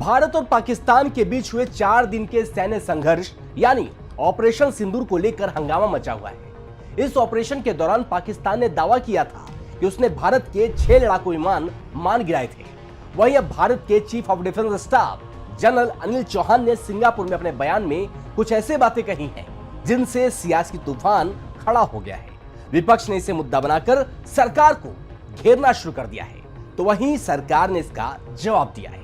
भारत और पाकिस्तान के बीच हुए 4 दिन के सैन्य संघर्ष यानी ऑपरेशन सिंदूर को लेकर हंगामा मचा हुआ है। इस ऑपरेशन के दौरान पाकिस्तान ने दावा किया था कि उसने भारत के 6 लड़ाकू विमान मार गिराए थे। वहीं अब भारत के chief of defence staff general Anil Chauhan ने सिंगापुर में अपने बयान में कुछ ऐसे बातें कही हैं जिनसे सियासी तूफान खड़ा हो गया है। विपक्ष ने इसे मुद्दा बनाकर सरकार को घेरना शुरू कर दिया है, तो वहीं सरकार ने इसका जवाब दिया है।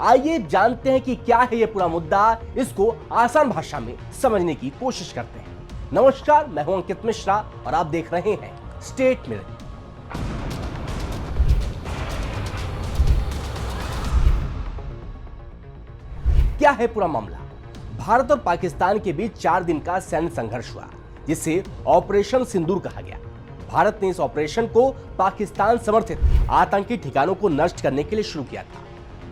आइए जानते हैं कि क्या है यह पूरा मुद्दा, इसको आसान भाषा में समझने की कोशिश करते हैं। नमस्कार, मैं हूं अंकित मिश्रा और आप देख रहे हैं स्टेट मिरर। क्या है पूरा मामला? भारत और पाकिस्तान के बीच 4 दिन का सैन्य संघर्ष हुआ जिसे ऑपरेशन सिंदूर कहा गया। भारत ने इस ऑपरेशन को पाकिस्तान समर्थित आतंकी ठिकानों को नष्ट करने के लिए शुरू किया था।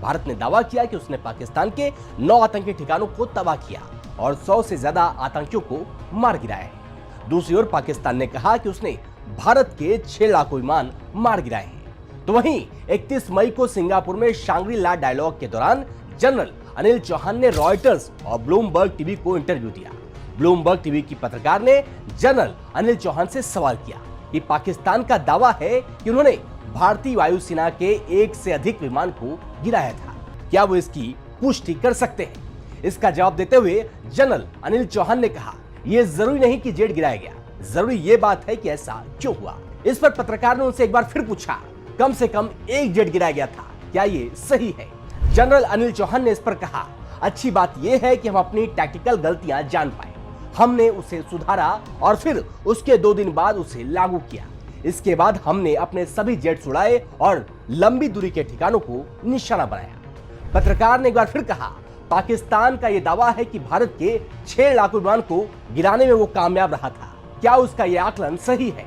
भारत ने दावा किया कि उसने पाकिस्तान के 9 आतंकी ठिकानों को तबाह किया और 100 से ज्यादा आतंकियों को मार गिराया है। दूसरी ओर पाकिस्तान ने कहा कि उसने भारत के 6 लड़ाकू विमान मार गिराए हैं। तो वहीं 31 मई को सिंगापुर में शांग्री ला डायलॉग के दौरान जनरल अनिल चौहान ने रॉयटर्स और ब्लूमबर्ग टीवी को इंटरव्यू दिया। ब्लूमबर्ग टीवी की पत्रकार ने जनरल अनिल चौहान से सवाल किया कि पाकिस्तान का दावा है कि उन्होंने भारतीय वायुसेना के 1 से अधिक विमान को गिराया था, क्या वो इसकी पुष्टि कर सकते हैं? इसका जवाब देते हुए जनरल अनिल चौहान ने कहा, यह जरूरी नहीं कि जेट गिराया गया, जरूरी यह बात है कि ऐसा क्यों हुआ। इस पर पत्रकार ने उनसे एक बार फिर पूछा, कम से कम 1 जेट गिराया गया था, क्या ये सही है? जनरल अनिल चौहान ने इस पर कहा, अच्छी बात यह है कि हम अपनी टैक्टिकल गलतियां जान पाए, हमने उसे सुधारा और फिर उसके 2 दिन बाद उसे लागू किया। इसके बाद हमने अपने सभी जेट्स उड़ाए और लंबी दूरी के ठिकानों को निशाना बनाया। पत्रकार ने एक बार फिर कहा, पाकिस्तान का यह दावा है कि भारत के 6 लड़ाकू विमान को गिराने में वो कामयाब रहा था, क्या उसका यह आकलन सही है?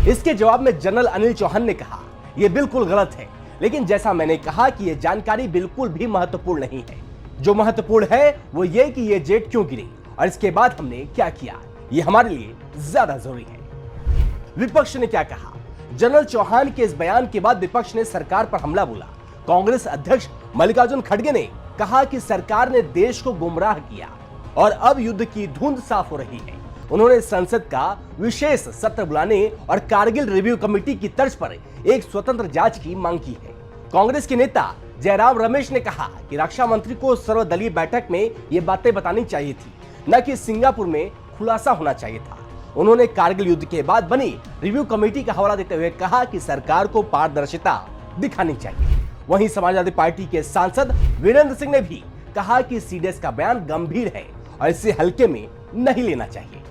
इसके जवाब में जनरल अनिल चौहान ने कहा, यह बिल्कुल गलत है, लेकिन जैसा मैंने कहा कि यह जानकारी बिल्कुल भी महत्वपूर्ण नहीं है। जो महत्वपूर्ण है वो ये कि यह जेट क्यों गिरी और इसके बाद हमने क्या किया, यह हमारे लिए ज्यादा जरूरी है। विपक्ष ने क्या कहा? जनरल चौहान के इस बयान के बाद विपक्ष ने सरकार पर हमला बोला। कांग्रेस अध्यक्ष मल्लिकार्जुन खड़गे ने कहा कि सरकार ने देश को गुमराह किया और अब युद्ध की धुंध साफ हो रही है। उन्होंने संसद का विशेष सत्र बुलाने और कारगिल रिव्यू कमेटी की तर्ज पर एक स्वतंत्र जांच की मांग की है। कांग्रेस के नेता जयराम रमेश ने कहा कि रक्षा मंत्री को सर्वदलीय बैठक में ये बातें बतानी चाहिए थी, न कि सिंगापुर में खुलासा होना चाहिए था। उन्होंने कारगिल युद्ध के बाद बनी रिव्यू कमेटी का हवाला देते हुए कहा कि सरकार को पारदर्शिता दिखानी चाहिए। वहीं समाजवादी पार्टी के सांसद वीरेंद्र सिंह ने भी कहा कि सीडीएस का बयान गंभीर है और इसे हल्के में नहीं लेना चाहिए।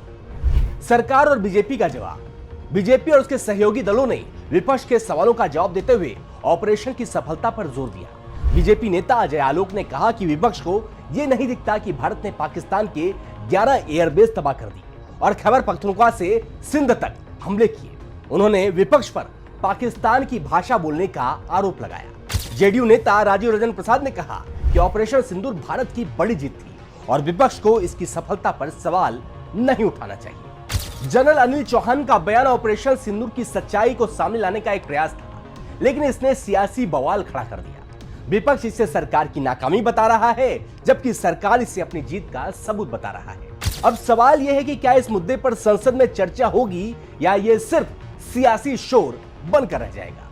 सरकार और बीजेपी का जवाब। बीजेपी और उसके सहयोगी दलों ने विपक्ष के सवालों का जवाब देते हुए ऑपरेशन की सफलता पर जोर दिया। बीजेपी नेता अजय आलोक ने कहा कि विपक्ष को यह नहीं दिखता कि भारत ने पाकिस्तान के 11 एयरबेस तबाह कर दी और खैबर पख्तूनख्वा से सिंध तक हमले किए। उन्होंने विपक्ष पर पाकिस्तान की भाषा बोलने का आरोप लगाया। जेडीयू नेता राजीव रंजन प्रसाद ने कहा कि ऑपरेशन सिंदूर भारत की बड़ी जीत थी और विपक्ष को इसकी सफलता पर सवाल नहीं उठाना चाहिए। जनरल अनिल चौहान का बयान ऑपरेशन सिंदूर की सच्चाई को सामने लाने का एक प्रयास था, लेकिन इसने सियासी बवाल खड़ा कर दिया। विपक्ष इसे सरकार की नाकामी बता रहा है, जबकि सरकार इसे अपनी जीत का सबूत बता रहा है। अब सवाल यह है कि क्या इस मुद्दे पर संसद में चर्चा होगी या यह सिर्फ सियासी शोर बनकर रह जाएगा।